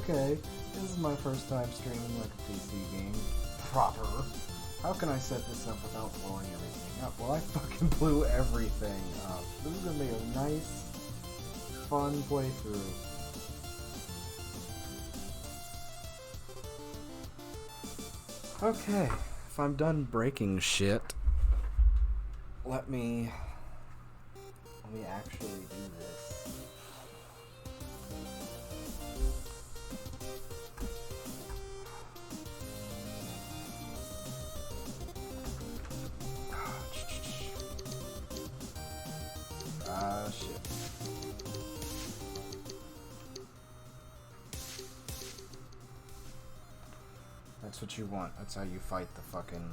okay, this is my first time streaming like a PC game. Proper. How can I set this up without blowing everything up? Well, I fucking blew everything up. This is gonna be a nice, fun playthrough. Okay, if I'm done breaking shit, let me actually do this. Shit. That's what you want. That's how you fight the fucking...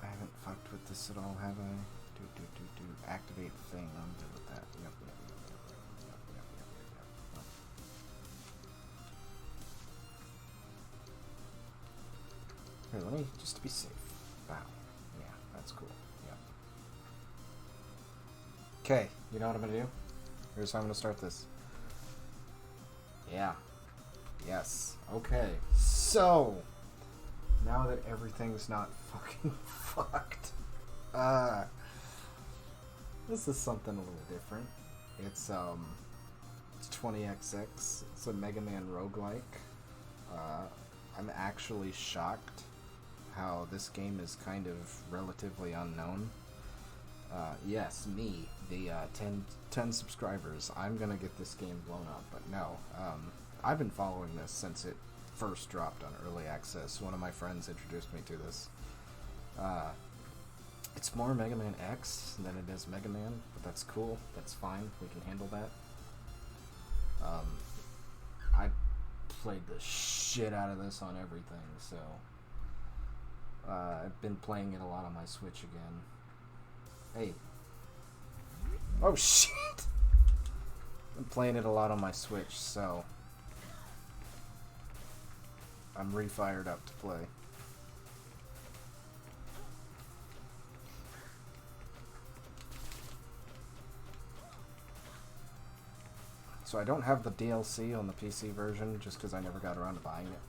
I haven't fucked with this at all, have I? Activate thing. I'm good with that. Yep. Here, let me, just to be safe. Wow. Yeah, that's cool. Yep. Okay, you know what I'm gonna do? Here's how I'm gonna start this. Yeah. Yes. Okay. So, now that everything's not fucking fucked, this is something a little different. It's 20XX. It's a Mega Man roguelike. I'm actually shocked how this game is kind of relatively unknown. Yes, me, the 10 subscribers. I'm gonna get this game blown up, but no. I've been following this since it first dropped on Early Access. One of my friends introduced me to this. It's more Mega Man X than it is Mega Man, but that's cool. That's fine. We can handle that. I played the shit out of this on everything, so I've been playing it a lot on my Switch again. Hey. Oh, shit! I'm playing it a lot on my Switch, so I'm re-fired up to play. So I don't have the DLC on the PC version just because I never got around to buying it.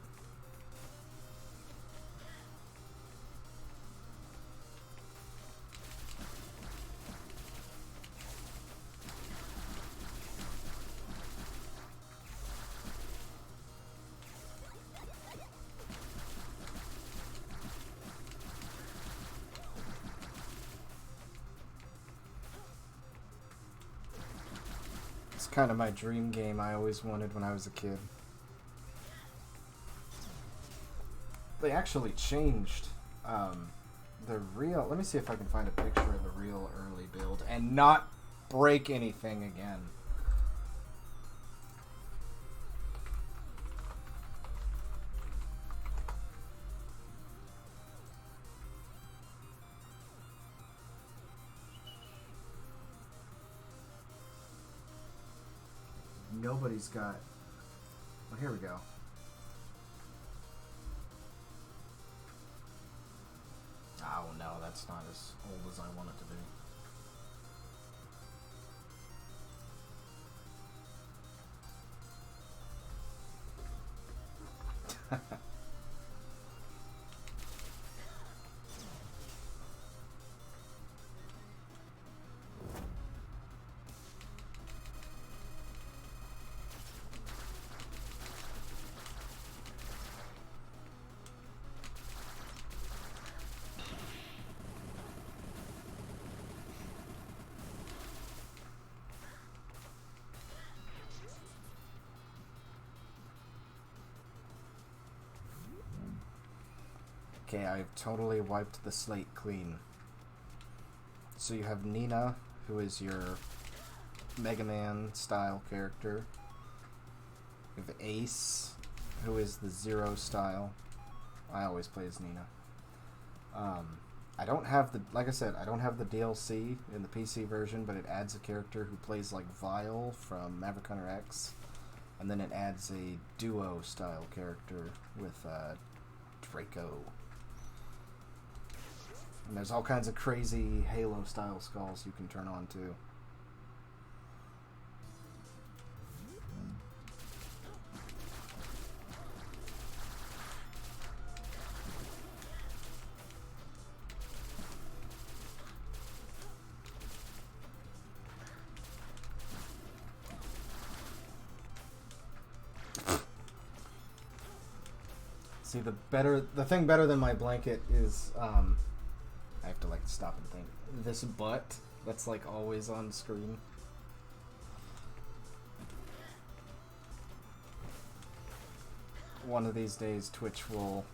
It's kind of my dream game I always wanted when I was a kid. They actually changed the real... Let me see if I can find a picture of the real early build and not break anything again. Nobody's got... Well, here we go. Oh no, that's not as old as I want it to be. Okay, I've totally wiped the slate clean. So you have Nina, who is your Mega Man style character. You have Ace, who is the Zero style. I always play as Nina. I don't have the, like I said, I don't have the DLC in the PC version, but it adds a character who plays like Vile from Maverick Hunter X, and then it adds a duo style character with Draco. And there's all kinds of crazy Halo style skulls you can turn on too. See, the thing better than my blanket is, I have to, like, stop and think. This butt that's, like, always on screen. One of these days, Twitch will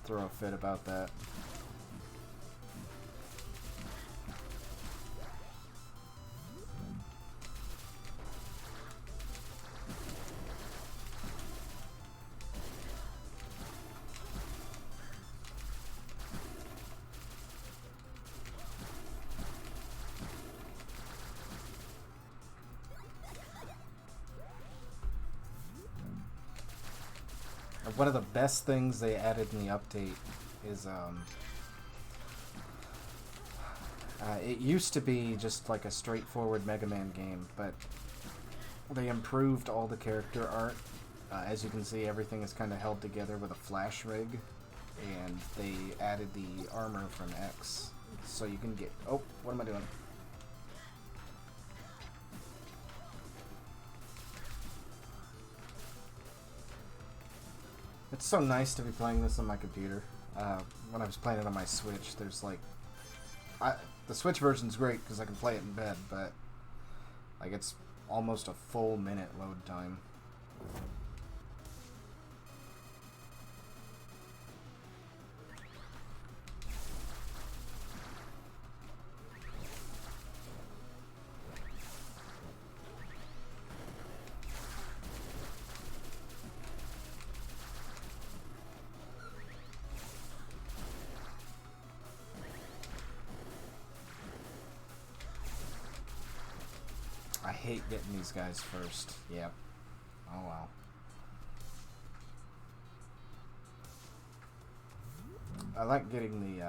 throw a fit about that. One of the best things they added in the update is, it used to be just like a straightforward Mega Man game, but they improved all the character art. As you can see, everything is kind of held together with a flash rig, and they added the armor from X, so you can get... Oh, what am I doing? It's so nice to be playing this on my computer. When I was playing it on my Switch, there's like... the Switch version's great because I can play it in bed, but like it's almost a full minute load time. I hate getting these guys first. Yep. Oh well. I like getting the,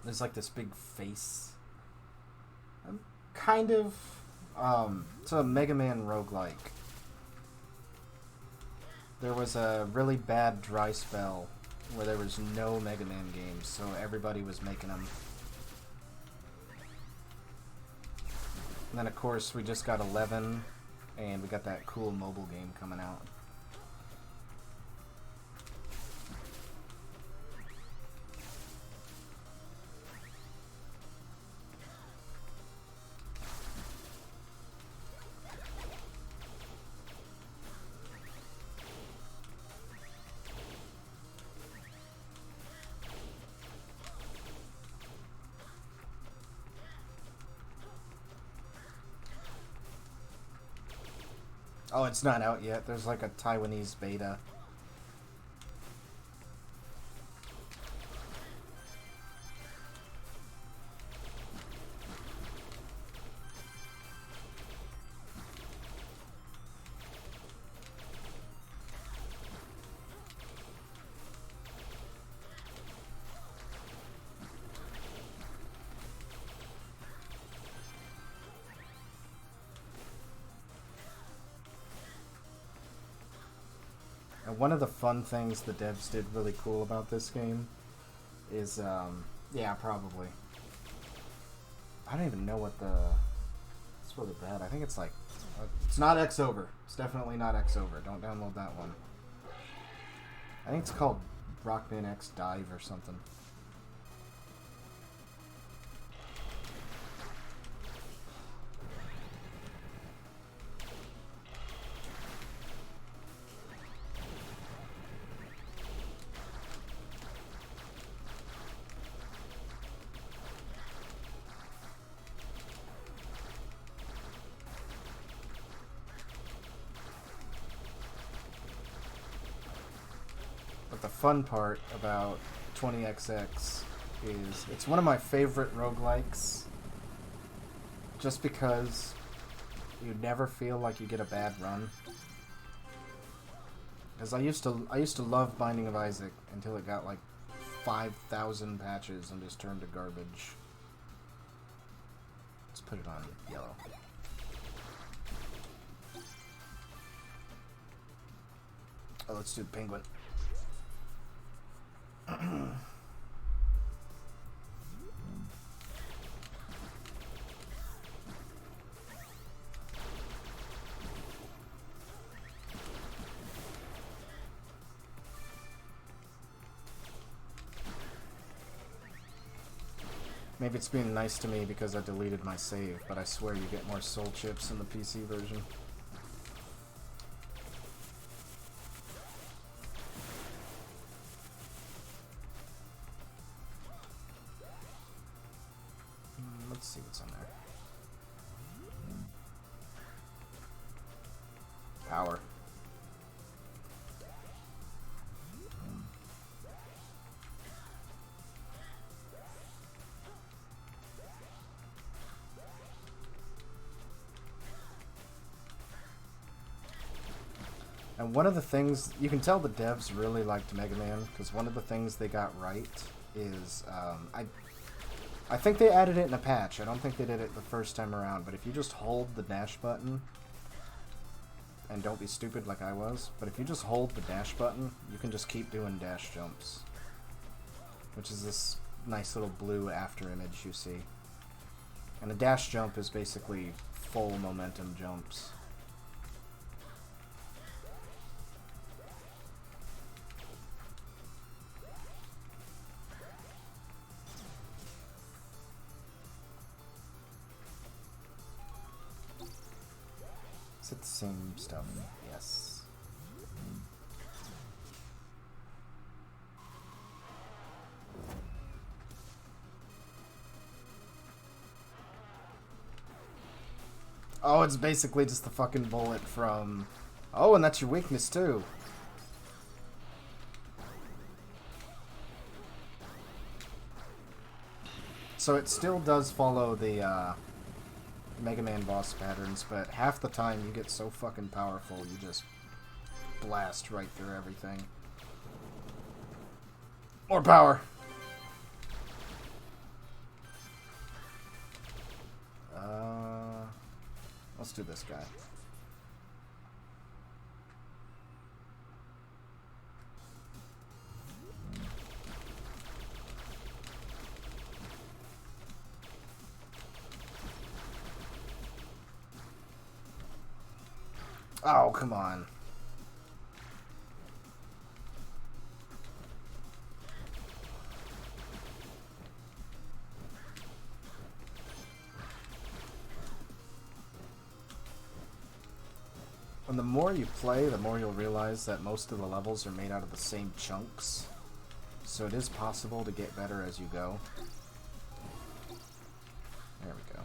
there's like this big face. I'm kind of, it's a Mega Man roguelike. There was a really bad dry spell where there was no Mega Man games, so everybody was making them. And then, of course, we just got 11, and we got that cool mobile game coming out. Oh, it's not out yet. There's like a Taiwanese beta. And one of the fun things the devs did really cool about this game is, yeah, probably. I don't even know what the... It's really bad. I think it's like... it's not X-Over. It's definitely not X-Over. Don't download that one. I think it's called Rockman X Dive or something. But the fun part about 20XX is it's one of my favorite roguelikes just because you never feel like you get a bad run. Because I used to love Binding of Isaac until it got like 5,000 patches and just turned to garbage. Let's put it on yellow. Oh, let's do the penguin. Maybe it's being nice to me because I deleted my save, but I swear you get more soul chips in the PC version. Let's see what's on there. Power. And one of the things, you can tell the devs really liked Mega Man, because one of the things they got right is, I think they added it in a patch. I don't think they did it the first time around, but if you just hold the dash button, and don't be stupid like I was, but if you just hold the dash button, you can just keep doing dash jumps. Which is this nice little blue after image you see. And a dash jump is basically full momentum jumps. Is it the same stuff? Yes. Oh, it's basically just the fucking bullet from... Oh, and that's your weakness, too. So it still does follow the, Mega Man boss patterns, but half the time you get so fucking powerful, you just blast right through everything. More power! Let's do this guy. Oh, come on. And the more you play, the more you'll realize that most of the levels are made out of the same chunks. So it is possible to get better as you go. There we go.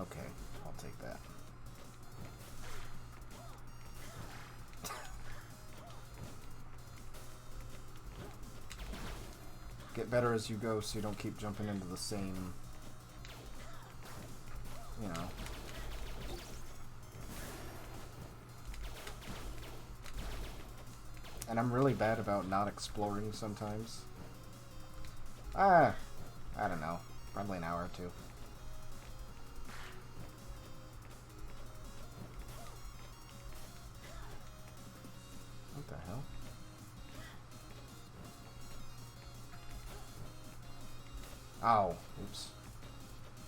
Okay, I'll take that. Get better as you go so you don't keep jumping into the same, you know. And I'm really bad about not exploring sometimes. I don't know. Probably an hour or two. What the hell? Oh, oops.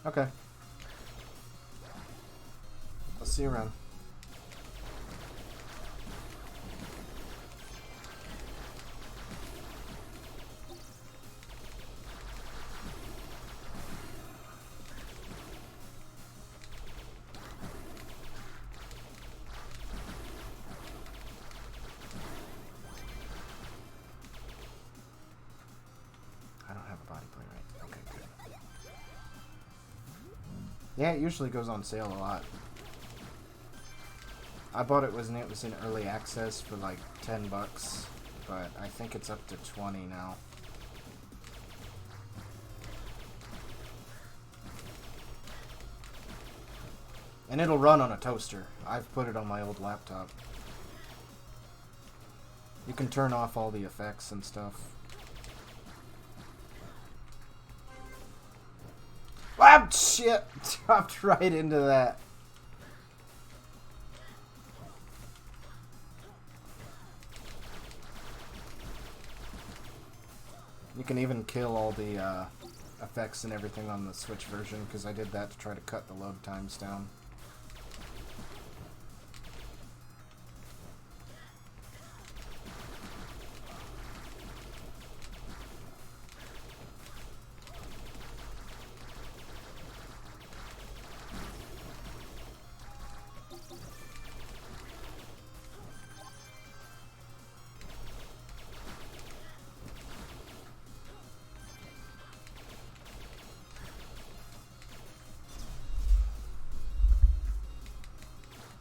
Okay. I'll see you around. Yeah, it usually goes on sale a lot. I bought it when it was in early access for like $10, but I think it's up to 20 now. And it'll run on a toaster. I've put it on my old laptop. You can turn off all the effects and stuff. Ah, shit! Dropped right into that. You can even kill all the effects and everything on the Switch version, because I did that to try to cut the load times down.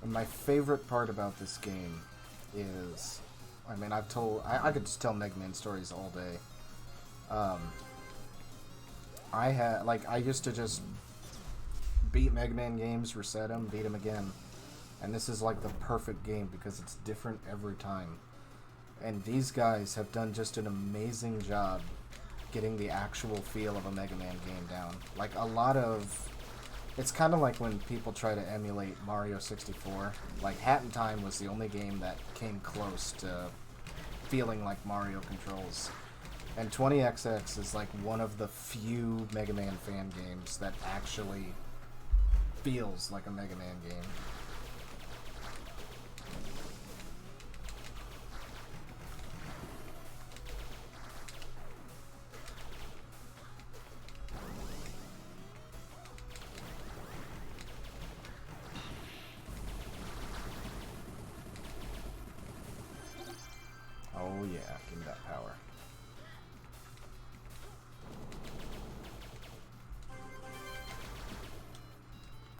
And my favorite part about this game is, I mean, I could just tell Mega Man stories all day. I used to just beat Mega Man games, reset them, beat them again. And this is like the perfect game because it's different every time. And these guys have done just an amazing job getting the actual feel of a Mega Man game down. Like, a lot of... It's kind of like when people try to emulate Mario 64. Like, Hat in Time was the only game that came close to feeling like Mario controls. And 20XX is like one of the few Mega Man fan games that actually feels like a Mega Man game. Oh yeah, give me that power.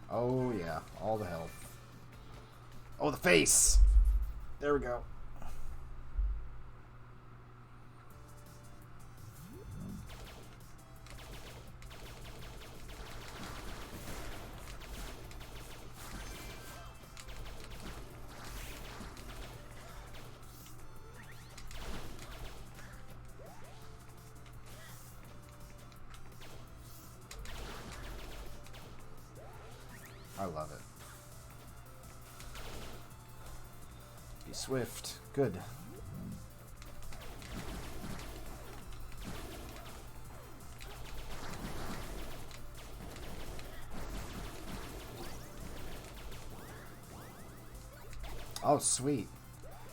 Oh yeah, all the health. Oh, the face! There we go. I love it. Be swift. Good. Oh, sweet.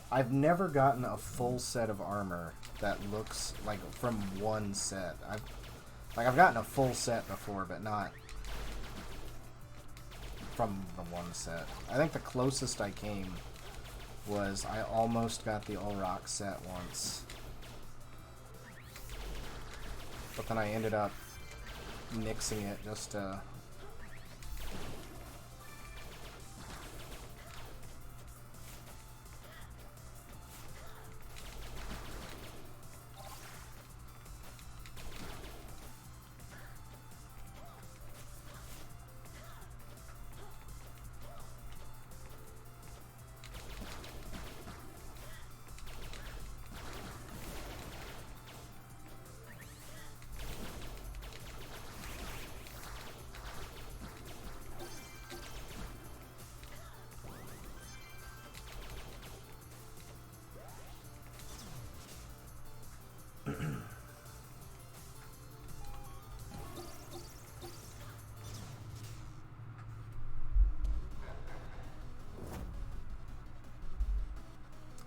I've never gotten a full set of armor that looks like from one set. I've gotten a full set before, but not from the one set. I think the closest I came was I almost got the Olrock set once. But then I ended up nixing it just to...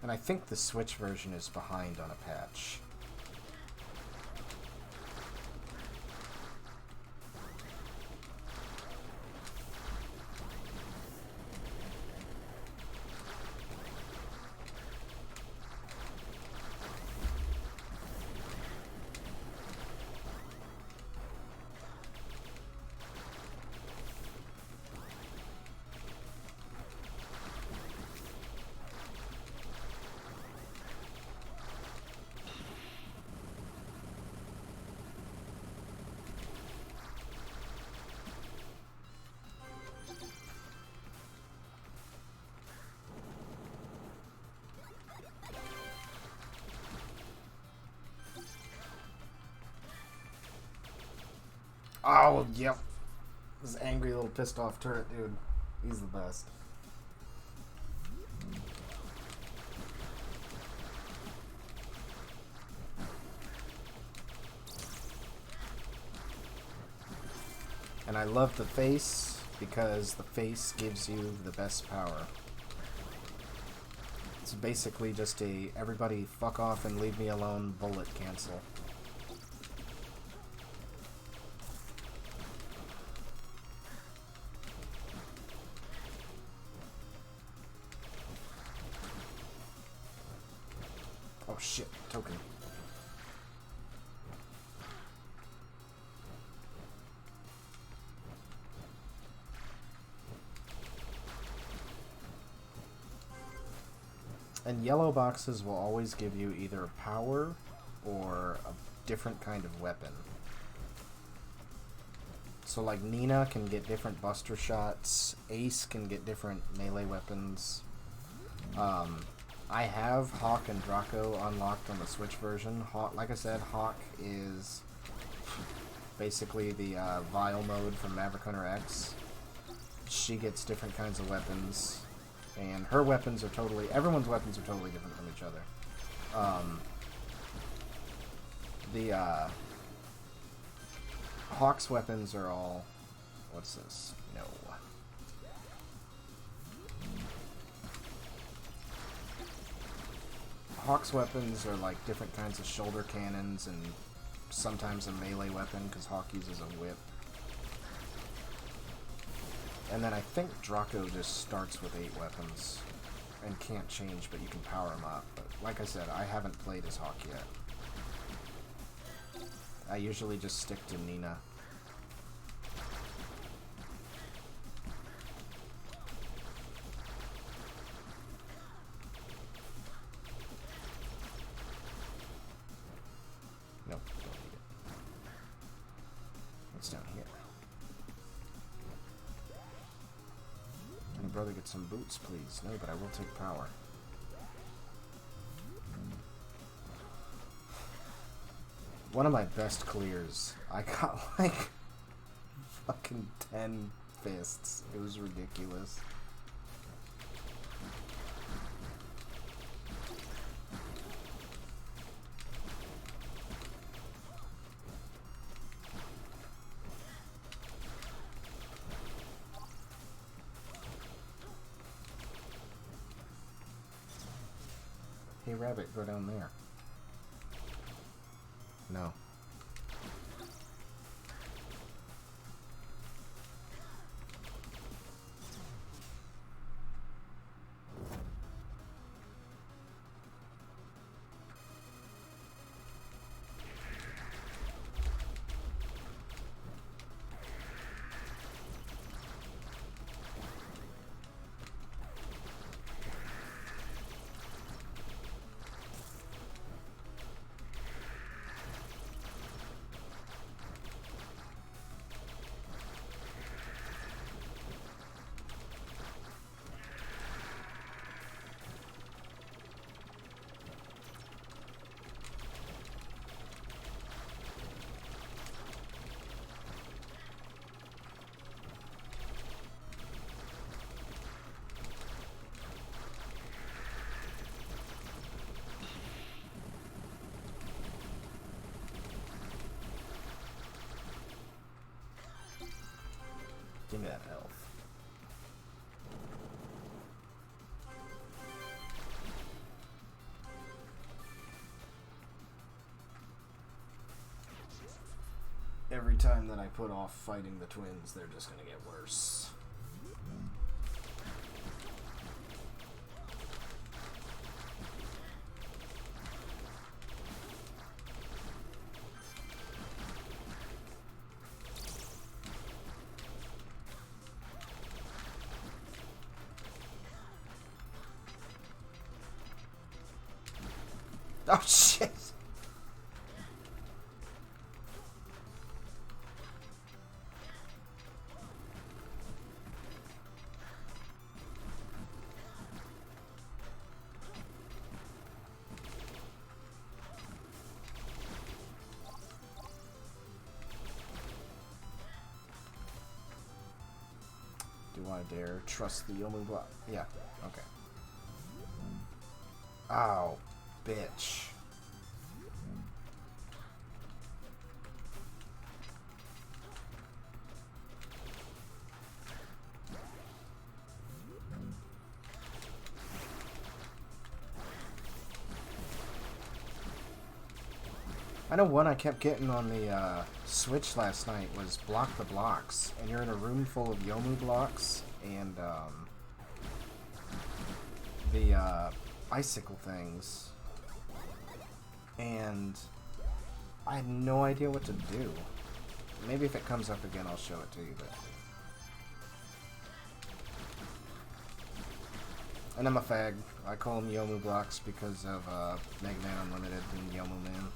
And I think the Switch version is behind on a patch. Oh, yep. This angry little pissed off turret dude. He's the best. And I love the face because the face gives you the best power. It's basically just a everybody fuck off and leave me alone bullet cancel. Oh shit, token. And yellow boxes will always give you either power or a different kind of weapon. So like Nina can get different buster shots, Ace can get different melee weapons. I have Hawk and Draco unlocked on the Switch version. Hawk, like I said, Hawk is basically the Vile mode from Maverick Hunter X. She gets different kinds of weapons, and her weapons are everyone's weapons are totally different from each other. Hawk's weapons are all... What's this? No. Hawk's weapons are like different kinds of shoulder cannons and sometimes a melee weapon because Hawk uses a whip. And then I think Draco just starts with 8 weapons and can't change, but you can power him up. But like I said, I haven't played as Hawk yet. I usually just stick to Nina. Nope, don't need it. What's down here? Can your brother get some boots, please? No, but I will take power. One of my best clears, I got like fucking 10 fists. It was ridiculous. Hey rabbit, go down there. No. Give me that health. Every time that I put off fighting the twins, they're just gonna get worse. Oh shit! Do I dare trust the Yomu block? Yeah, okay. Ow, bitch. I know one I kept getting on the Switch last night was Block the Blocks, and you're in a room full of Yomu blocks and the icicle things, and I had no idea what to do. Maybe if it comes up again I'll show it to you, but And I'm a fag. I call them Yomu blocks because of Mega Man Unlimited and Yomu Man.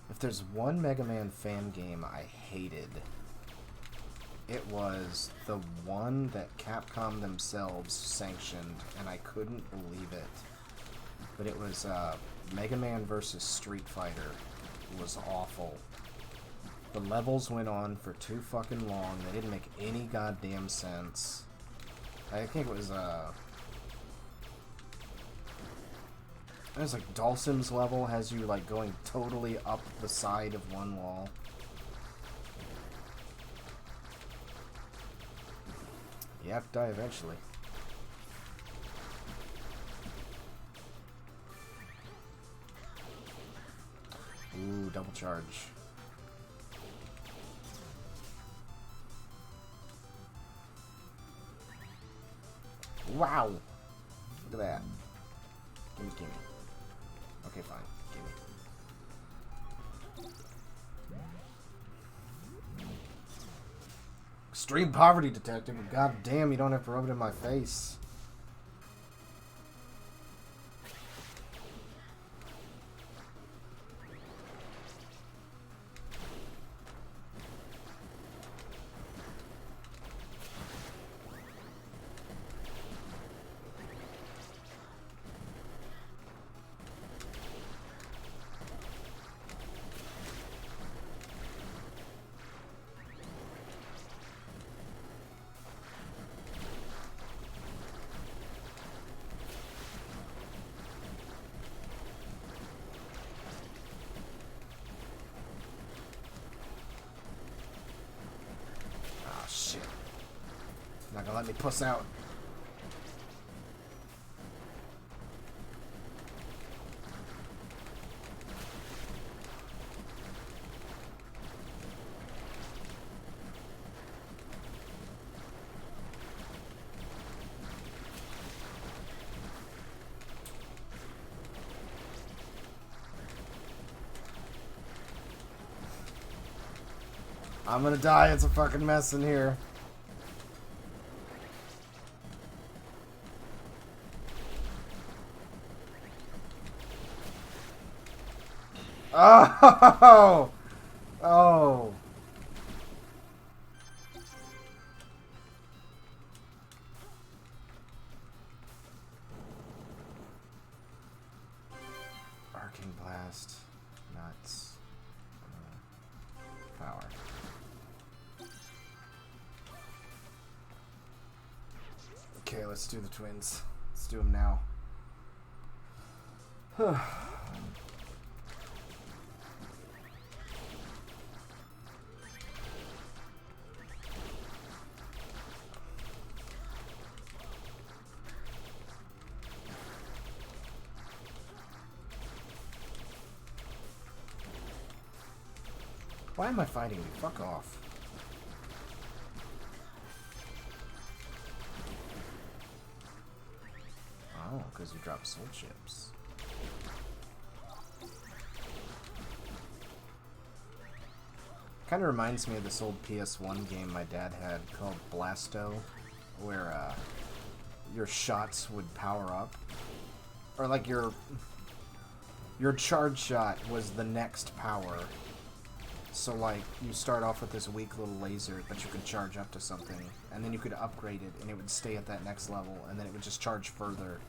If there's one Mega Man fan game I hated, it was the one that Capcom themselves sanctioned, and I couldn't believe it. But it was Mega Man vs. Street Fighter. It was awful. The levels went on for too fucking long. They didn't make any goddamn sense. I think it was like Dhalsim's level has you like going totally up the side of one wall. You have to die eventually. Ooh, double charge. Wow! Look at that. Gimme, gimme. Okay, fine. Gimme. Extreme poverty detective, but god damn, you don't have to rub it in my face. Not gonna let me puss out. I'm gonna die. It's a fucking mess in here. Oh! Oh! Arcing Blast. Nuts. Power. Okay, let's do the twins. Let's do them now. Why am I fighting you? Fuck off. Oh, because you dropped soul chips. Kind of reminds me of this old PS1 game my dad had called Blasto, where your shots would power up. Or like your charge shot was the next power. So, like, you start off with this weak little laser that you could charge up to something, and then you could upgrade it, and it would stay at that next level, and then it would just charge further.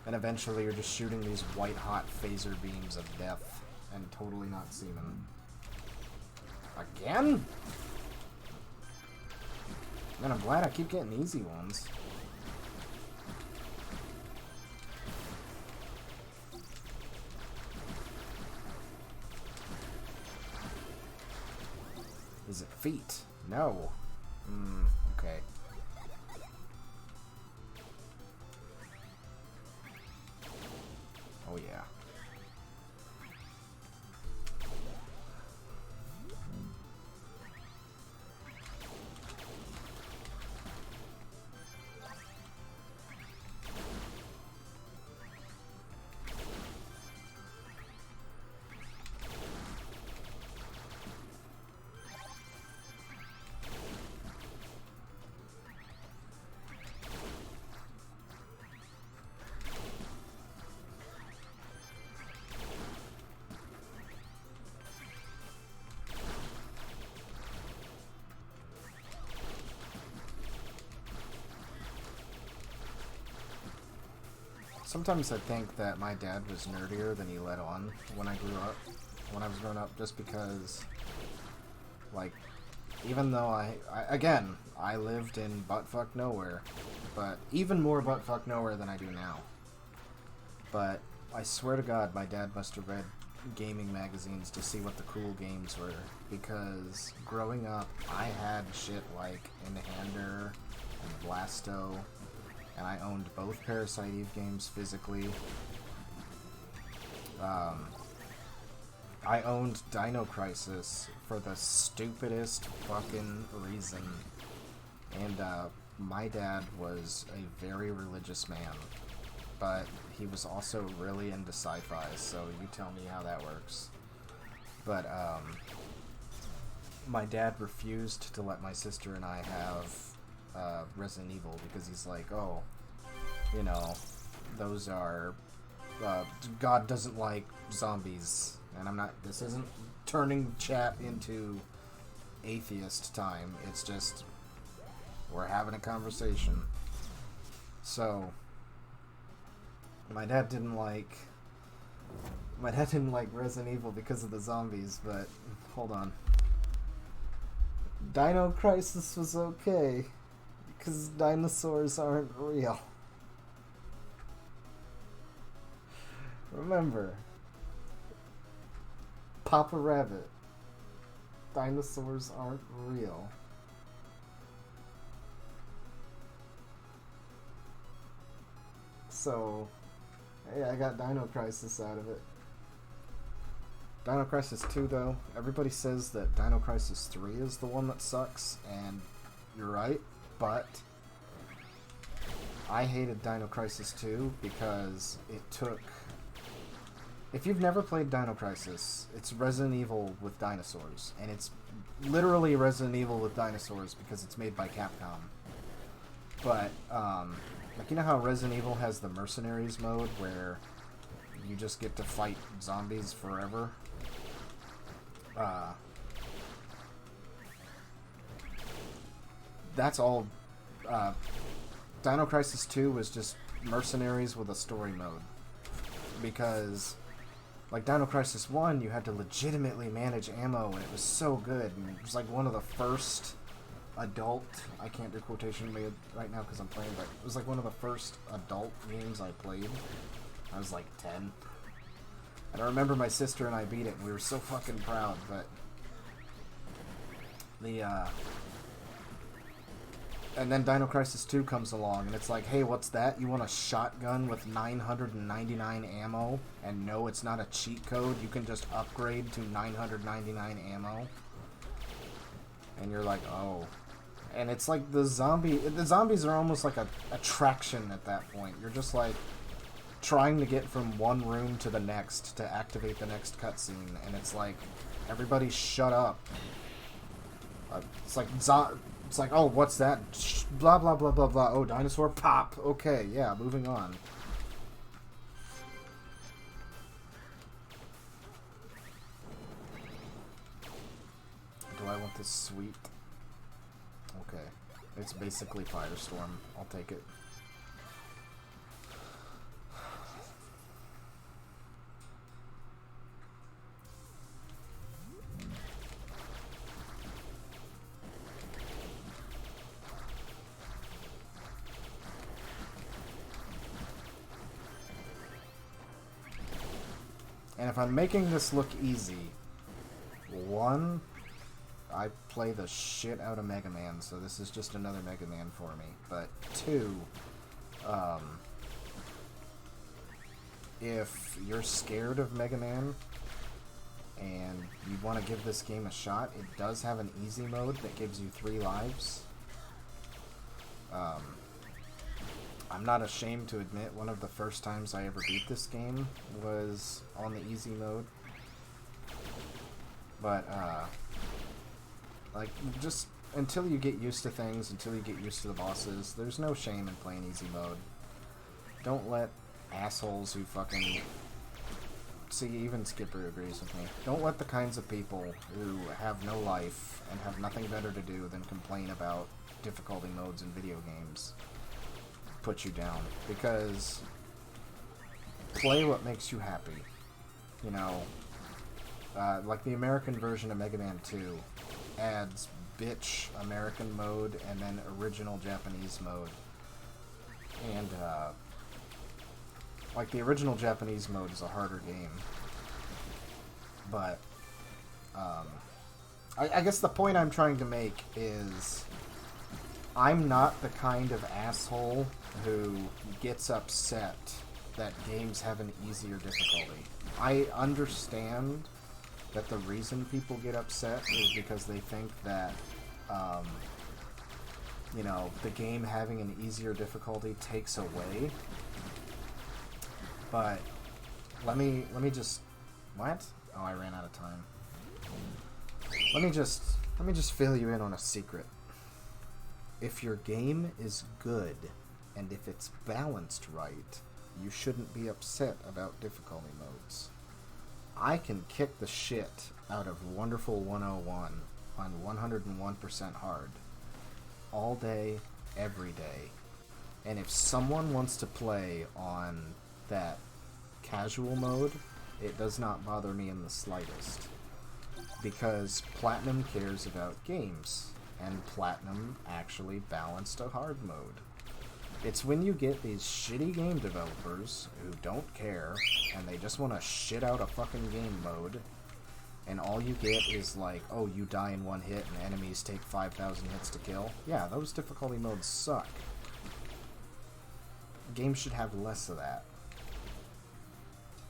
And eventually you're just shooting these white-hot phaser beams of death, and totally not seeing them. Again? Man, I'm glad I keep getting easy ones. Is it feet? No. Okay. Oh yeah. Sometimes I think that my dad was nerdier than he let on when I grew up, when I was growing up, just because, like, even though again, I lived in buttfuck nowhere, but even more buttfuck nowhere than I do now. But I swear to God, my dad must have read gaming magazines to see what the cool games were, because growing up, I had shit like Inhander and Blasto, and I owned both Parasite Eve games physically. I owned Dino Crisis for the stupidest fucking reason. And my dad was a very religious man, but he was also really into sci-fi, so you tell me how that works. But my dad refused to let my sister and I have Resident Evil because he's like, oh, you know, those are God doesn't like zombies. And I'm not, this isn't turning chat into atheist time, it's just we're having a conversation. So my dad didn't like Resident Evil because of the zombies, but hold on. Dino Crisis was okay because dinosaurs aren't real. Remember, Papa Rabbit, dinosaurs aren't real. So, hey, I got Dino Crisis out of it. Dino Crisis 2, though, everybody says that Dino Crisis 3 is the one that sucks, and you're right, but I hated Dino Crisis 2 because it took... If you've never played Dino Crisis, it's Resident Evil with dinosaurs, and it's literally Resident Evil with dinosaurs because it's made by Capcom. But, like, you know how Resident Evil has the Mercenaries mode where you just get to fight zombies forever? That's all. Dino Crisis 2 was just Mercenaries with a story mode. Because, like, Dino Crisis 1, you had to legitimately manage ammo, and it was so good. And it was like one of the first adult, I can't do quotation right now because I'm playing, but it was like one of the first adult games I played. I was like 10. And I remember my sister and I beat it, and we were so fucking proud, but and then Dino Crisis 2 comes along, and it's like, hey, what's that? You want a shotgun with 999 ammo? And no, it's not a cheat code. You can just upgrade to 999 ammo. And you're like, oh. And it's like the zombies are almost like a attraction at that point. You're just like trying to get from one room to the next to activate the next cutscene, and it's like, everybody shut up. It's like, oh, what's that? Blah, blah, blah, blah, blah. Oh, dinosaur pop. Okay, yeah, moving on. Do I want this sweet? Okay. It's basically Firestorm. I'll take it. And if I'm making this look easy, one, I play the shit out of Mega Man, so this is just another Mega Man for me. But two, if you're scared of Mega Man and you want to give this game a shot, it does have an easy mode that gives you 3 lives. I'm not ashamed to admit one of the first times I ever beat this game was on the easy mode. But, like, just until you get used to things, until you get used to the bosses, there's no shame in playing easy mode. Don't let assholes who fucking... See, even Skipper agrees with me. Don't let the kinds of people who have no life and have nothing better to do than complain about difficulty modes in video games put you down, because play what makes you happy. You know, like the American version of Mega Man 2 adds bitch American mode and then original Japanese mode. And, like, the original Japanese mode is a harder game. But, I guess the point I'm trying to make is I'm not the kind of asshole who gets upset that games have an easier difficulty. I understand that the reason people get upset is because they think that, you know, the game having an easier difficulty takes away. But let me just... What? Oh, I ran out of time. Let me just fill you in on a secret. If your game is good, and if it's balanced right, you shouldn't be upset about difficulty modes. I can kick the shit out of Wonderful 101 on 101% hard. All day, every day. And if someone wants to play on that casual mode, it does not bother me in the slightest. Because Platinum cares about games, and Platinum actually balanced a hard mode. It's when you get these shitty game developers who don't care, and they just want to shit out a fucking game mode, and all you get is like, oh, you die in one hit and enemies take 5,000 hits to kill. Yeah, those difficulty modes suck. Games should have less of that.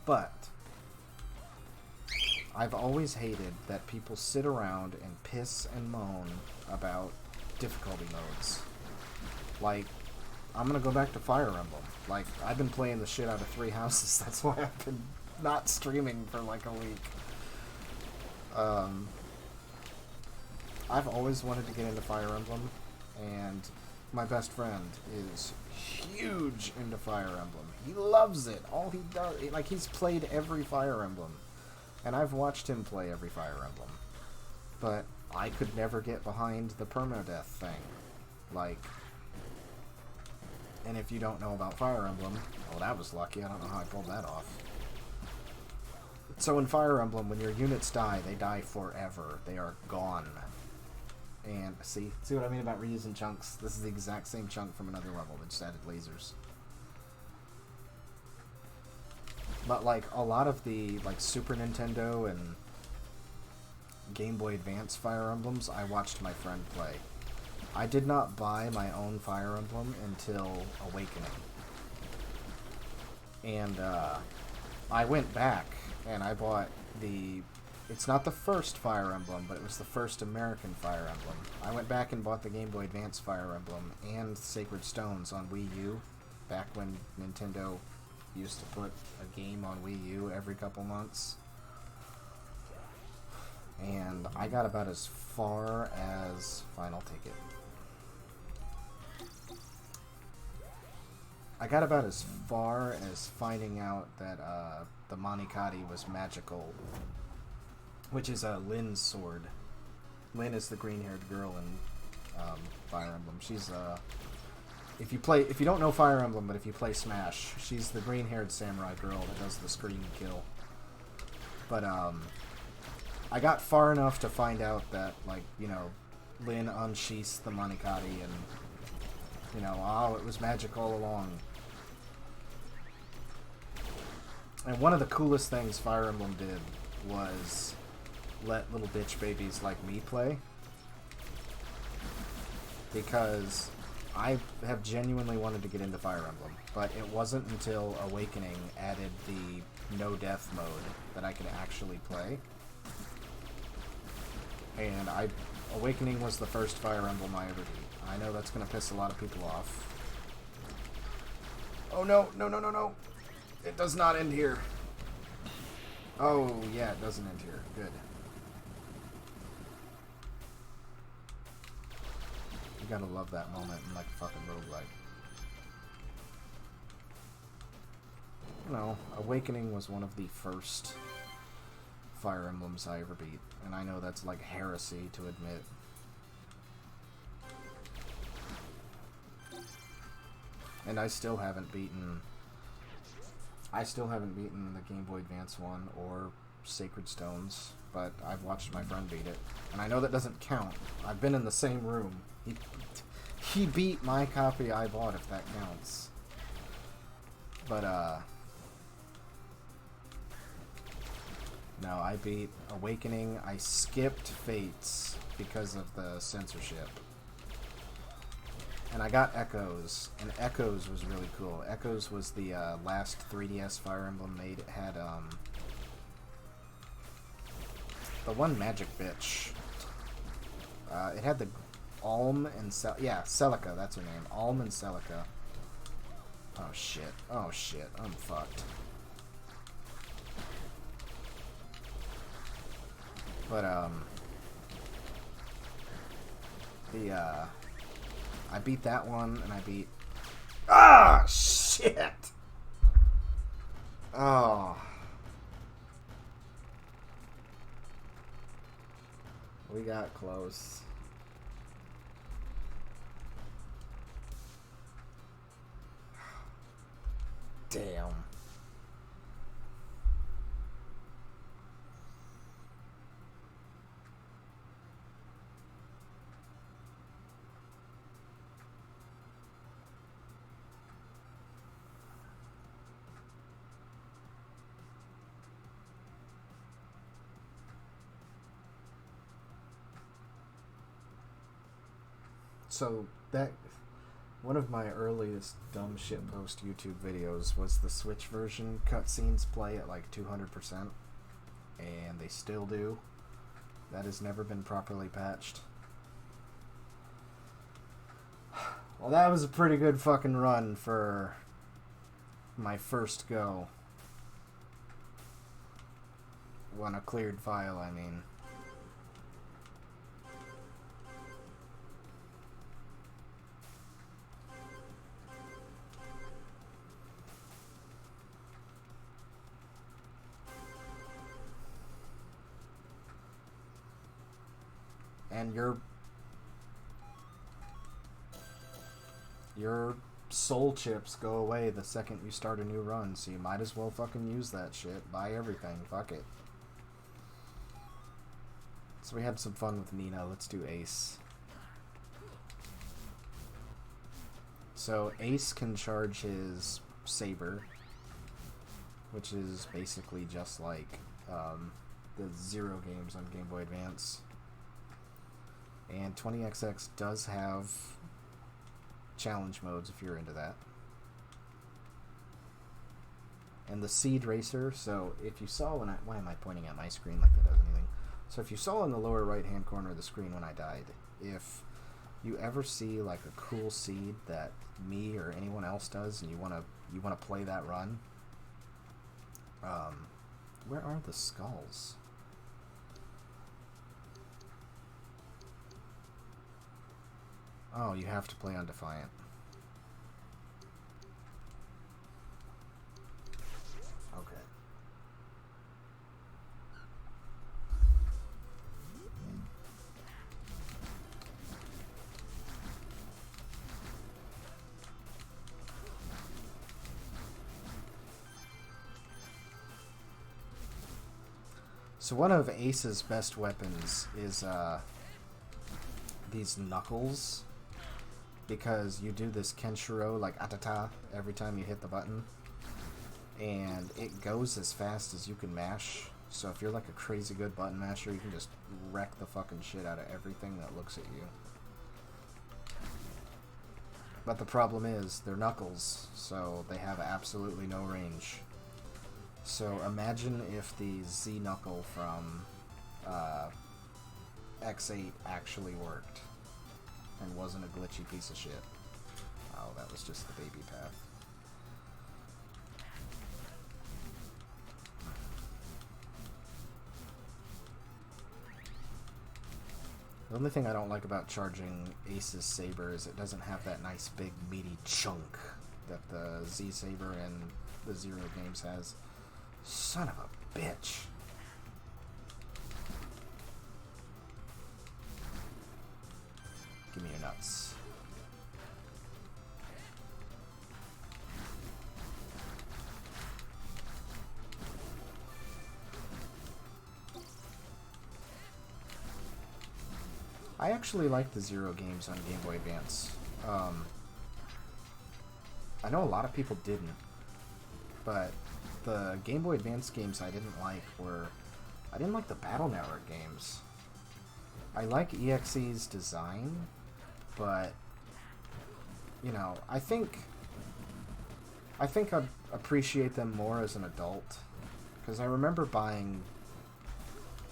But I've always hated that people sit around and piss and moan about difficulty modes. Like, I'm gonna go back to Fire Emblem. Like, I've been playing the shit out of Three Houses. That's why I've been not streaming for like a week. I've always wanted to get into Fire Emblem, and my best friend is huge into Fire Emblem. He loves it. All he does, like, he's played every Fire Emblem. And I've watched him play every Fire Emblem. But I could never get behind the permadeath thing. Like, and if you don't know about Fire Emblem, well, that was lucky. I don't know how I pulled that off. So in Fire Emblem, when your units die, they die forever. They are gone. And see what I mean about reusing chunks? This is the exact same chunk from another level that just added lasers. But like a lot of the like Super Nintendo and Game Boy Advance Fire Emblems, I watched my friend play. I did not buy my own Fire Emblem until Awakening. And I went back and I bought the... It's not the first Fire Emblem, but it was the first American Fire Emblem. I went back and bought the Game Boy Advance Fire Emblem and Sacred Stones on Wii U, back when Nintendo used to put a game on Wii U every couple months. And I got about as far as Final Ticket. I got about as far as finding out that the Monikati was magical, which is Lynn's sword. Lynn is the green-haired girl in Fire Emblem. She's if you don't know Fire Emblem, but if you play Smash, she's the green-haired samurai girl that does the scream kill. But I got far enough to find out that, like, you know, Lynn unsheaths the Monikati and, you know, oh, it was magic all along. And one of the coolest things Fire Emblem did was let little bitch babies like me play. Because I have genuinely wanted to get into Fire Emblem, but it wasn't until Awakening added the no death mode that I could actually play. And Awakening was the first Fire Emblem I ever beat. I know that's going to piss a lot of people off. Oh no, no, no, no, no! It does not end here. Oh, yeah, it doesn't end here. Good. You gotta love that moment in, like, a fucking roguelike. No, Awakening was one of the first Fire Emblems I ever beat, and I know that's, like, heresy to admit. And I still haven't beaten I still haven't beaten the Game Boy Advance one or Sacred Stones, but I've watched my friend beat it. And I know that doesn't count. I've been in the same room. He beat my copy I bought, if that counts. But, no, I beat Awakening. I skipped Fates because of the censorship. And I got Echoes, and Echoes was really cool. Echoes was the last 3DS Fire Emblem made. It had the one magic bitch. It had the Alm and Celica, that's her name. Alm and Celica. Oh shit. Oh shit. I'm fucked. But I beat that one, and I beat... Ah, shit! Oh. We got close. Damn. So that one of my earliest dumb shitpost YouTube videos was the Switch version cutscenes play at like 200%, and they still do. That has never been properly patched. Well, that was a pretty good fucking run for my first go. On a cleared file, I mean. And your soul chips go away the second you start a new run, so you might as well fucking use that shit. Buy everything. Fuck it. So we had some fun with Nina. Let's do Ace. So Ace can charge his saber, which is basically just like the Zero games on Game Boy Advance. And 20XX does have challenge modes if you're into that. And the Seed Racer, so if you saw when why am I pointing at my screen like that does anything? So if you saw in the lower right hand corner of the screen when I died, if you ever see like a cool seed that me or anyone else does and you wanna play that run, where are the skulls? Oh, you have to play on Defiant. Okay. So one of Ace's best weapons is these knuckles. Because you do this Kenshiro, like atata, every time you hit the button. And it goes as fast as you can mash. So if you're like a crazy good button masher, you can just wreck the fucking shit out of everything that looks at you. But the problem is, they're knuckles, so they have absolutely no range. So imagine if the Z-Knuckle from X8 actually worked. And wasn't a glitchy piece of shit. Oh, that was just the baby path. The only thing I don't like about charging Ace's saber is it doesn't have that nice big meaty chunk that the Z saber and the Zero games has. Son of a bitch. Give me your nuts. I actually like the Zero games on Game Boy Advance. I know a lot of people didn't, but the Game Boy Advance games I didn't like were... I didn't like the Battle Network games. I like EXE's design, but, you know, I think I'd appreciate them more as an adult, because I remember buying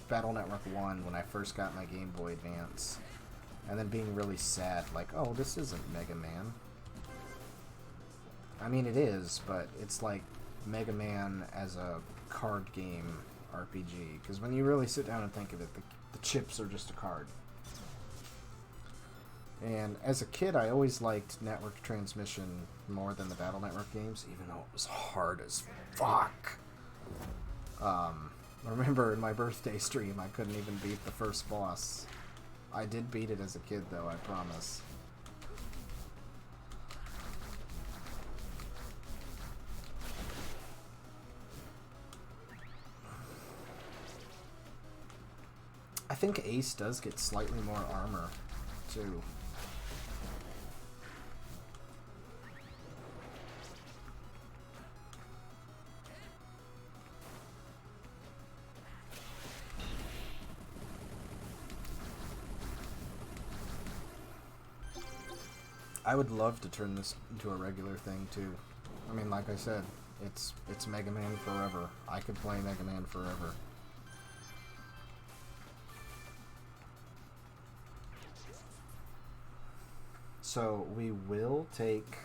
Battle Network 1 when I first got my Game Boy Advance, and then being really sad, like, oh, this isn't Mega Man. I mean, it is, but it's like Mega Man as a card game RPG, because when you really sit down and think of it, the chips are just a card. And as a kid, I always liked Network Transmission more than the Battle Network games, even though it was hard as fuck. I remember in my birthday stream, I couldn't even beat the first boss. I did beat it as a kid, though, I promise. I think Ace does get slightly more armor, too. I would love to turn this into a regular thing, too. I mean, like I said, it's Mega Man forever. I could play Mega Man forever. So we will take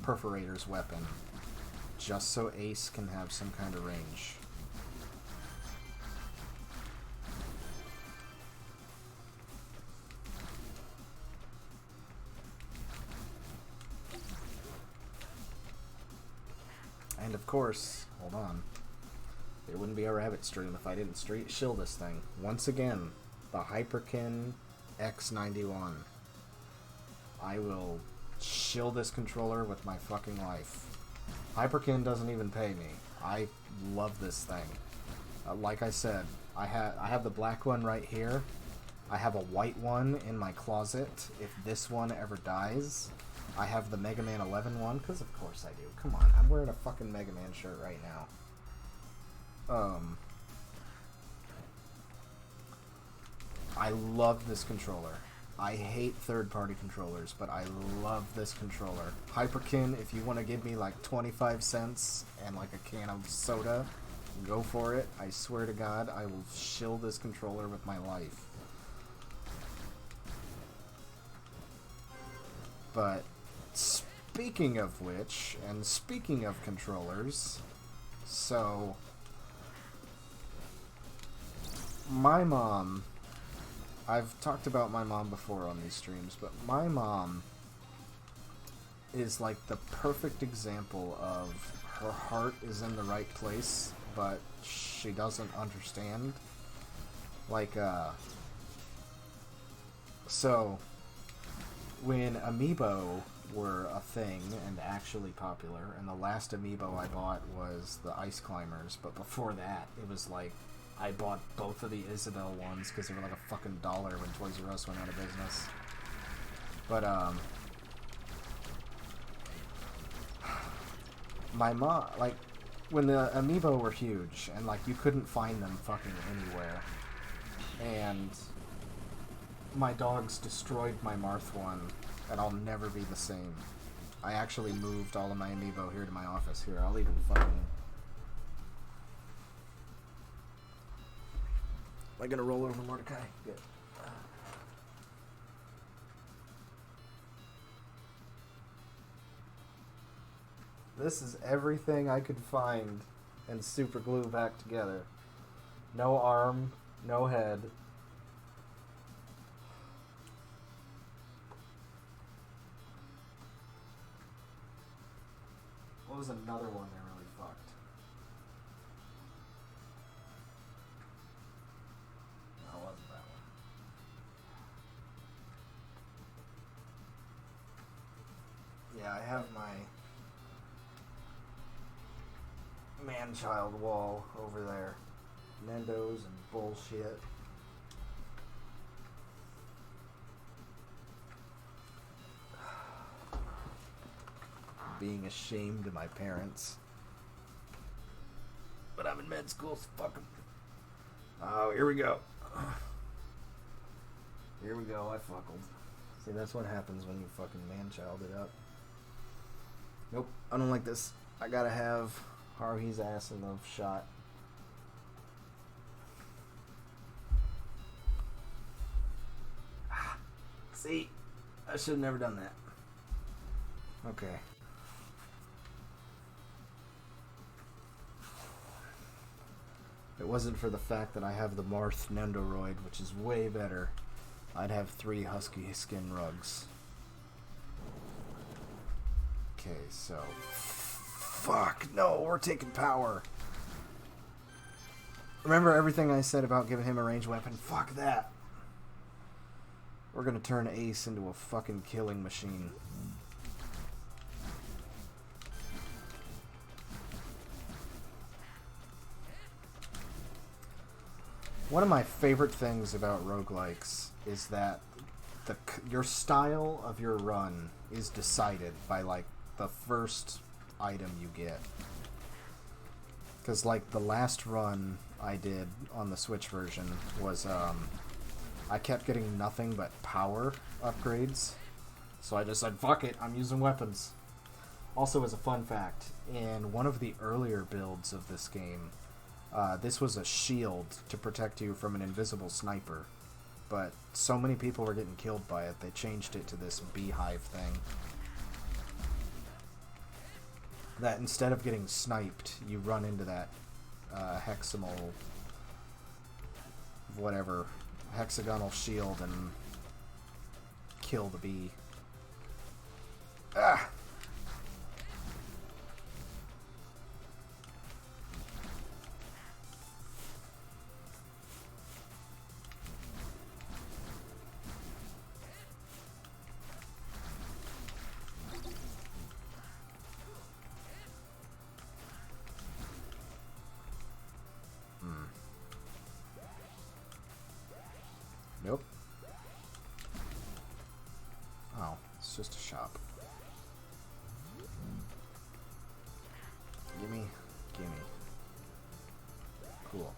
Perforator's weapon, just so Ace can have some kind of range. And of course, hold on, it wouldn't be a rabbit stream if I didn't shill this thing. Once again, the Hyperkin X91. I will shill this controller with my fucking life. Hyperkin doesn't even pay me. I love this thing. Like I said, I have the black one right here. I have a white one in my closet. If this one ever dies, I have the Mega Man 11 one, because of course I do. Come on, I'm wearing a fucking Mega Man shirt right now. I love this controller. I hate third-party controllers, but I love this controller. Hyperkin, if you want to give me like 25 cents and like a can of soda, go for it. I swear to God, I will shill this controller with my life. But speaking of which, and speaking of controllers, so my mom... I've talked about my mom before on these streams, but my mom is like the perfect example of her heart is in the right place, but she doesn't understand. Like, so when Amiibo were a thing and actually popular, and the last Amiibo I bought was the Ice Climbers, but before that, it was like, I bought both of the Isabelle ones because they were like a fucking $1 when Toys R Us went out of business. But, my mom, like, when the Amiibo were huge, and, like, you couldn't find them fucking anywhere, and my dogs destroyed my Marth one, and I'll never be the same. I actually moved all of my Amiibo here to my office. Here, I'll even fucking... Am I gonna roll over Mordecai? Good. This is everything I could find and super glue back together. No arm, no head. What was another one that really fucked? No, it wasn't that one. Yeah, I have my man-child wall over there. Nendos and bullshit. being ashamed of my parents. But I'm in med school, so fuck them. Oh, here we go. Here we go, I fuckled. See, that's what happens when you fucking man-child it up. Nope, I don't like this. I gotta have Haruhi's ass in the shot. See? I should have never done that. Okay. If it wasn't for the fact that I have the Marth Nendoroid, which is way better, I'd have 3 husky skin rugs. Okay, so... Fuck! No, we're taking power! Remember everything I said about giving him a ranged weapon? Fuck that! We're gonna turn Ace into a fucking killing machine. One of my favorite things about roguelikes is that your style of your run is decided by, like, the first item you get. Because, like, the last run I did on the Switch version was, I kept getting nothing but power upgrades. So I just said, fuck it, I'm using weapons. Also, as a fun fact, in one of the earlier builds of this game, this was a shield to protect you from an invisible sniper. But so many people were getting killed by it, they changed it to this beehive thing. That instead of getting sniped, you run into that hexagonal... whatever... hexagonal shield and kill the bee. Ah! Nope. Oh, it's just a shop. Gimme. Gimme. Cool.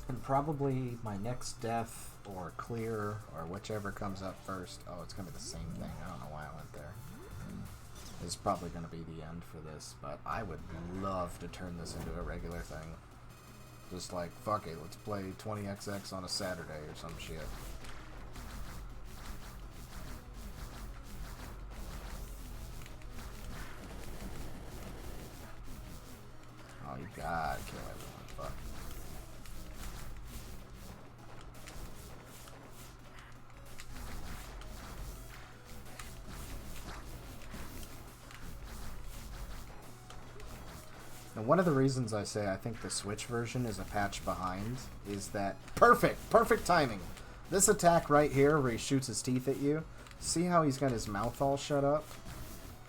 And probably my next death or clear or whichever comes up first. Oh, it's going to be the same thing. I don't know why I went there. It's probably going to be the end for this, but I would love to turn this into a regular thing. Just like, fuck it, let's play 20XX on a Saturday or some shit. Oh, you gotta kill everyone. Fuck. Now, one of the reasons I say I think the Switch version is a patch behind is that... Perfect timing! This attack right here, where he shoots his teeth at you, see how he's got his mouth all shut up?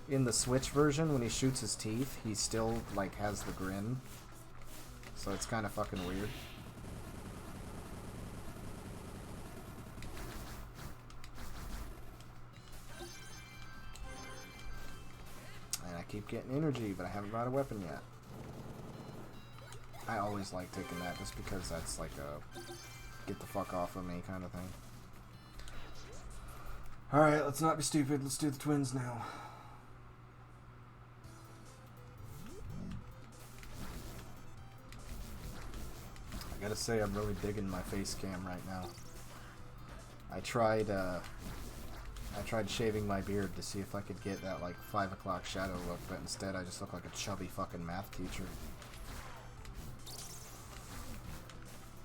In the Switch version, when he shoots his teeth, he still, like, has the grin. So it's kind of fucking weird. And I keep getting energy, but I haven't bought a weapon yet. I always like taking that just because that's like a get the fuck off of me kind of thing. Alright, let's not be stupid. Let's do the twins now. I gotta say, I'm really digging my face cam right now. I tried I tried shaving my beard to see if I could get that, like, 5 o'clock shadow look, but instead I just look like a chubby fucking math teacher.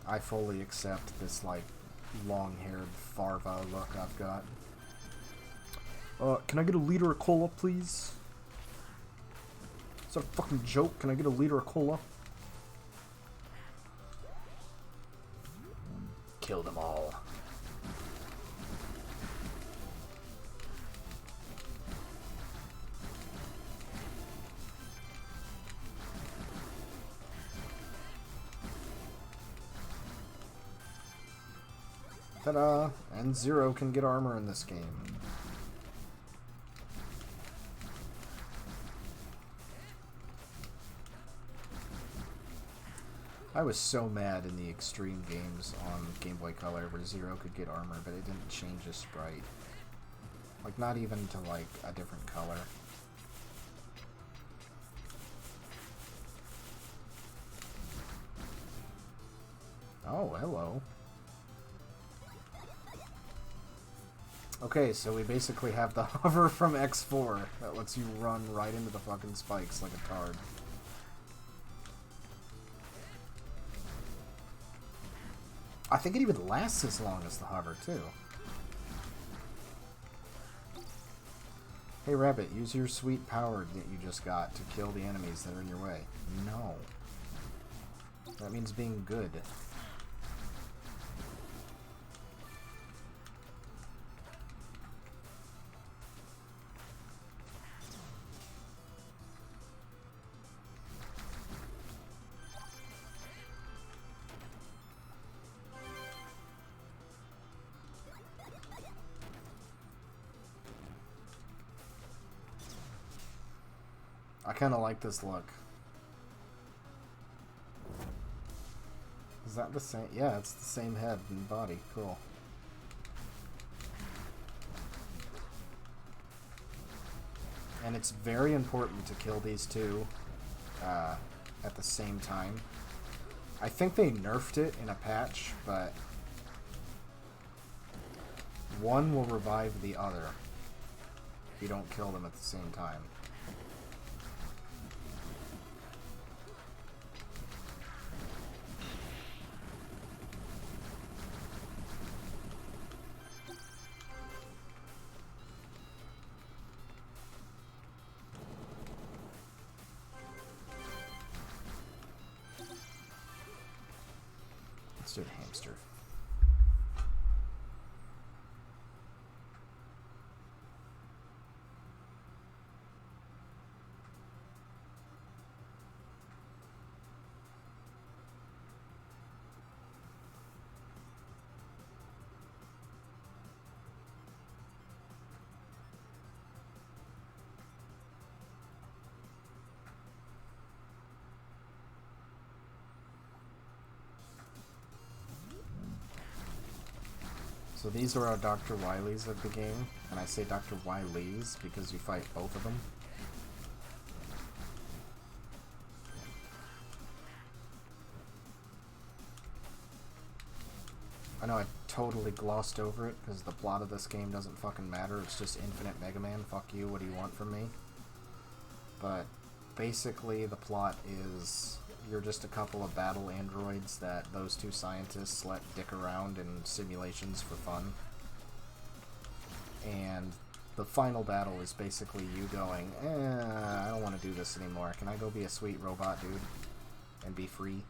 I fully accept this, like, long-haired Farva look I've got. Can I get a liter of cola, please? Is that a fucking joke? Can I get a liter of cola? Kill them all. Ta-da! And Zero can get armor in this game. I was so mad in the Extreme games on Game Boy Color where Zero could get armor, but it didn't change his sprite. Like, not even to, like, a different color. Oh, hello. Okay, so we basically have the hover from X4 that lets you run right into the fucking spikes like a tard. I think it even lasts as long as the hover, too. Hey, Rabbit, use your sweet power that you just got to kill the enemies that are in your way. No. That means being good. I kind of like this look. Is that the same? Yeah, it's the same head and body. Cool. And it's very important to kill these two at the same time. I think they nerfed it in a patch, but one will revive the other if you don't kill them at the same time. Let's do a hamster. So these are our Dr. Wileys of the game, and I say Dr. Wileys because you fight both of them. I know I totally glossed over it because the plot of this game doesn't fucking matter, it's just infinite Mega Man, fuck you, what do you want from me? But basically the plot is you're just a couple of battle androids that those two scientists let dick around in simulations for fun. And the final battle is basically you going, I don't want to do this anymore. Can I go be a sweet robot dude and be free?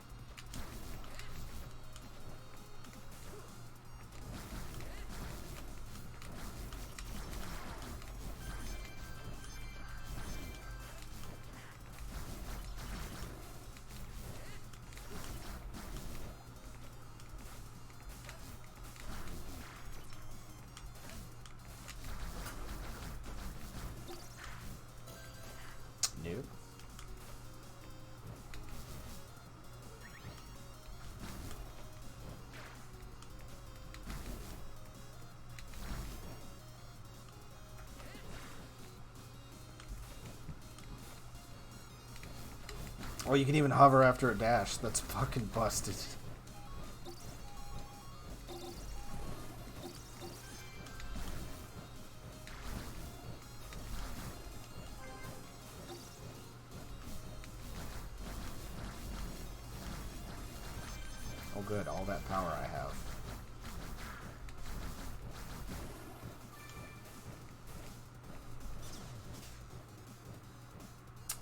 Nope. Oh, you can even hover after a dash. That's fucking busted. Oh good, all that power I have.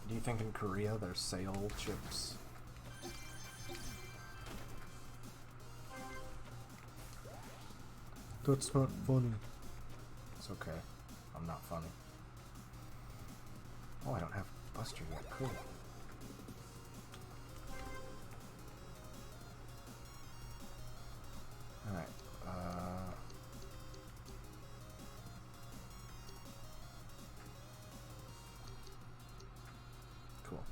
Do you think in Korea there's sale chips? That's not funny. It's okay. I'm not funny. Oh, I don't have Buster yet. Cool. Alright. Cool.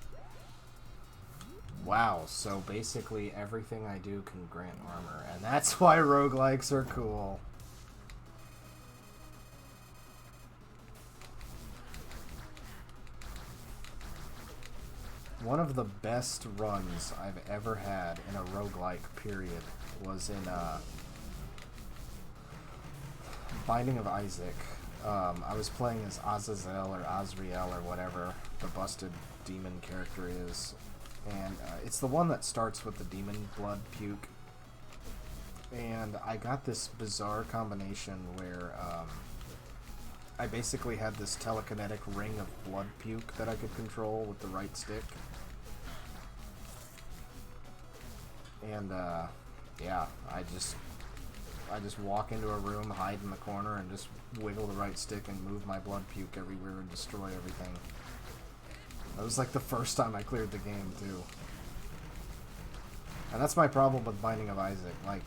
Wow, so basically everything I do can grant armor, and that's why roguelikes are cool. One of the best runs I've ever had in a roguelike period was in Binding of Isaac. I was playing as Azazel or Azrael or whatever the busted demon character is. And it's the one that starts with the demon blood puke. And I got this bizarre combination where I basically had this telekinetic ring of blood puke that I could control with the right stick. And yeah, I just walk into a room, hide in the corner, and just wiggle the right stick and move my blood puke everywhere and destroy everything. That was like the first time I cleared the game too. And that's my problem with Binding of Isaac. Like,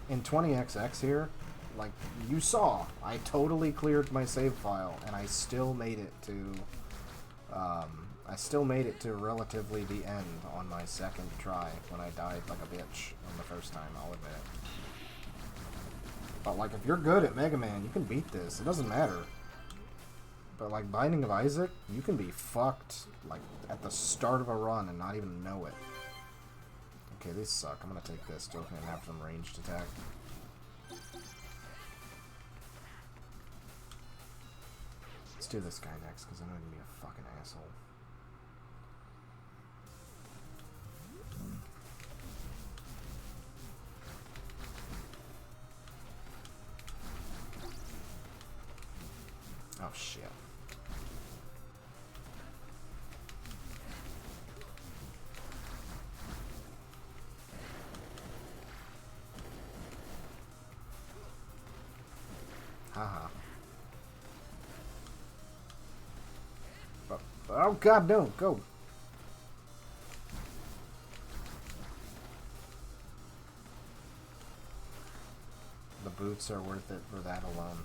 in 20XX here, like, you saw, I totally cleared my save file, and I still made it to, relatively the end on my second try, when I died like a bitch on the first time, I'll admit it. But, like, if you're good at Mega Man, you can beat this. It doesn't matter. But, like, Binding of Isaac, you can be fucked, like, at the start of a run and not even know it. Okay, these suck. I'm gonna take this to open and have some ranged attack. Let's do this guy next, because I know he's gonna be a fucking asshole. Oh, shit. Haha. Oh god, no, go! The boots are worth it for that alone.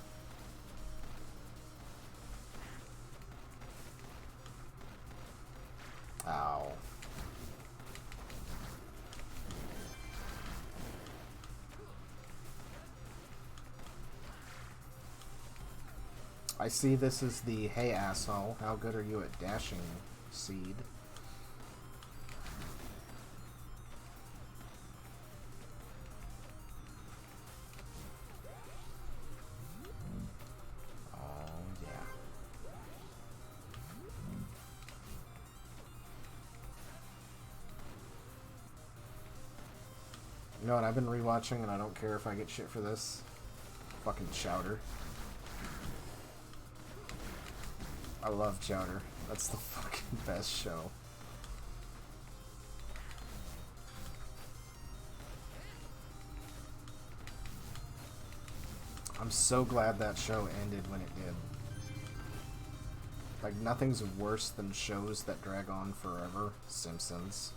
Ow. I see this is the, hey asshole, how good are you at dashing, seed? Oh, yeah. You know what I've been rewatching, and I don't care if I get shit for this? Fucking Chowder. I love Chowder. That's the fucking best show. I'm so glad that show ended when it did. Like, nothing's worse than shows that drag on forever. Simpsons.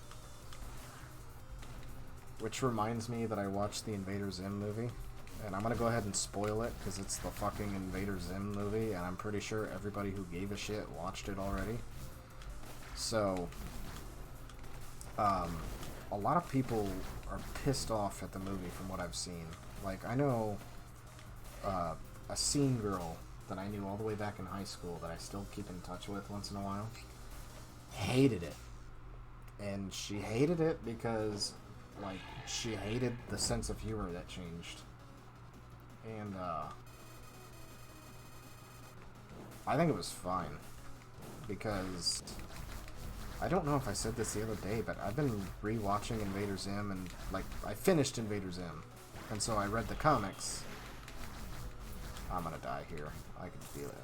Which reminds me that I watched the Invader Zim movie. And I'm gonna go ahead and spoil it, because it's the fucking Invader Zim movie, and I'm pretty sure everybody who gave a shit watched it already. So, a lot of people are pissed off at the movie from what I've seen. Like, I know a scene girl that I knew all the way back in high school that I still keep in touch with once in a while, hated it. And she hated it because, like, she hated the sense of humor that changed. And, I think it was fine. Because I don't know if I said this the other day, but I've been rewatching Invader Zim, and, like, I finished Invader Zim. And so I read the comics. I'm gonna die here. I can feel it.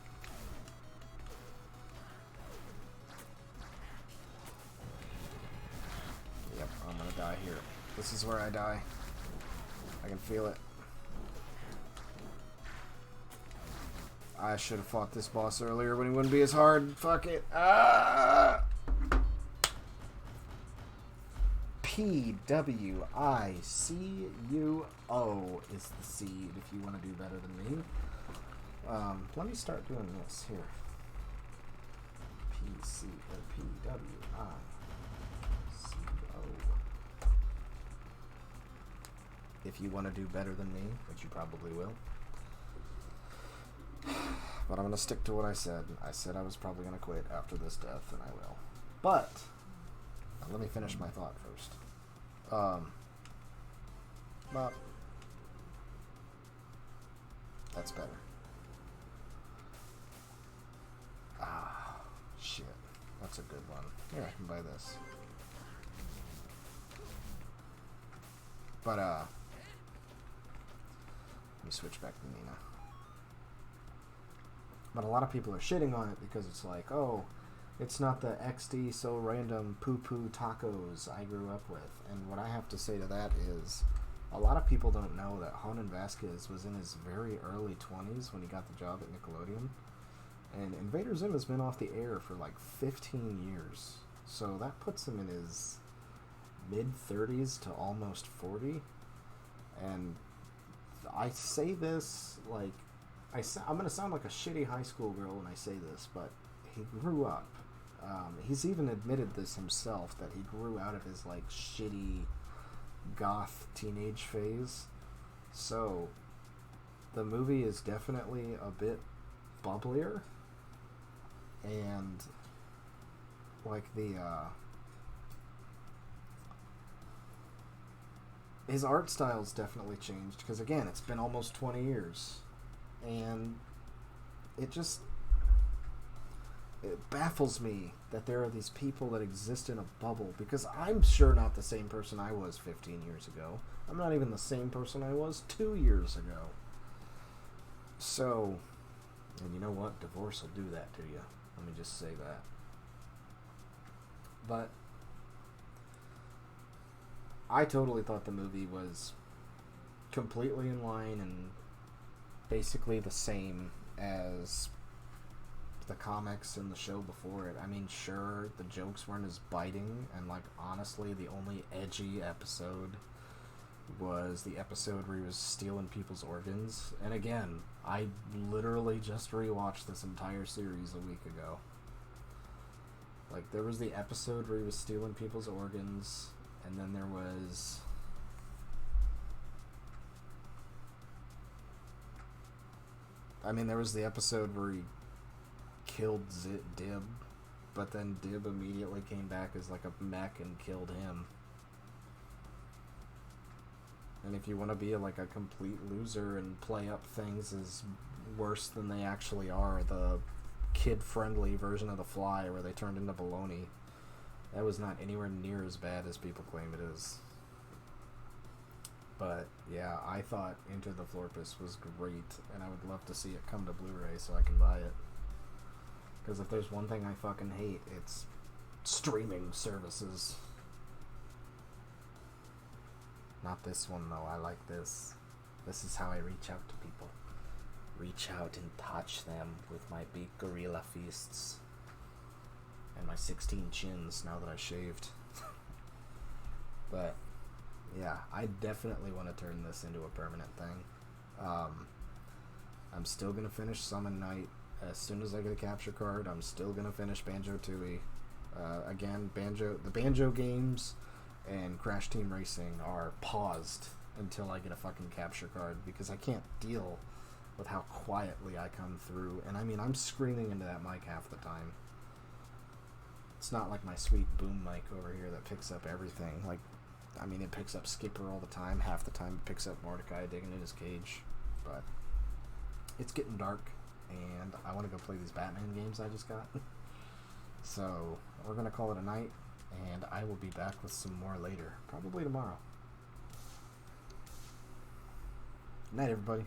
Yep, I'm gonna die here. This is where I die. I can feel it. I should have fought this boss earlier when he wouldn't be as hard. Fuck it. Ah! PWICUO is the seed if you want to do better than me. Let me start doing this here. PWICUO. If you want to do better than me, which you probably will. But I'm going to stick to what I said. I said I was probably going to quit after this death, and I will. But let me finish my thought first. But that's better. Ah, shit. That's a good one. Here, I can buy this. But, let me switch back to Nina. But a lot of people are shitting on it because it's like, oh, it's not the XD so random poo-poo tacos I grew up with. And what I have to say to that is, a lot of people don't know that Ronan Vasquez was in his very early 20s when he got the job at Nickelodeon. And Invader Zim has been off the air for like 15 years. So that puts him in his mid-30s to almost 40. And I say this like, I'm going to sound like a shitty high school girl when I say this, but he grew up. He's even admitted this himself, that he grew out of his like shitty goth teenage phase. So the movie is definitely a bit bubblier, and like his art style's definitely changed, because again, it's been almost 20 years, and it baffles me that there are these people that exist in a bubble, because I'm sure not the same person I was 15 years ago. I'm not even the same person I was 2 years ago. So, and you know what? Divorce will do that to you. Let me just say that. But I totally thought the movie was completely in line and basically the same as the comics and the show before it. I mean, sure, the jokes weren't as biting, and like honestly, the only edgy episode was the episode where he was stealing people's organs. And again, I literally just rewatched this entire series a week ago. Like, there was the episode where he was stealing people's organs, and then there was there was the episode where he killed Dib, but then Dib immediately came back as like a mech and killed him. And if you want to be like a complete loser and play up things as worse than they actually are, the kid-friendly version of The Fly where they turned into baloney, that was not anywhere near as bad as people claim it is. But yeah, I thought Into the Florpus was great, and I would love to see it come to Blu-ray so I can buy it. Because if there's one thing I fucking hate, it's streaming services. Not this one, though. I like this. This is how I reach out to people. Reach out and touch them with my big gorilla fists. And my 16 chins, now that I shaved. But, yeah, I definitely want to turn this into a permanent thing. I'm still going to finish Summon Night. As soon as I get a capture card, I'm still going to finish Banjo-Tooie. Again, the Banjo games and Crash Team Racing are paused until I get a fucking capture card, because I can't deal with how quietly I come through. And I mean, I'm screaming into that mic half the time. It's not like my sweet boom mic over here that picks up everything. Like, I mean, it picks up Skipper all the time. Half the time it picks up Mordecai digging in his cage. But it's getting dark, and I want to go play these Batman games I just got. So we're gonna call it a night, and I will be back with some more later, probably tomorrow. Night, everybody.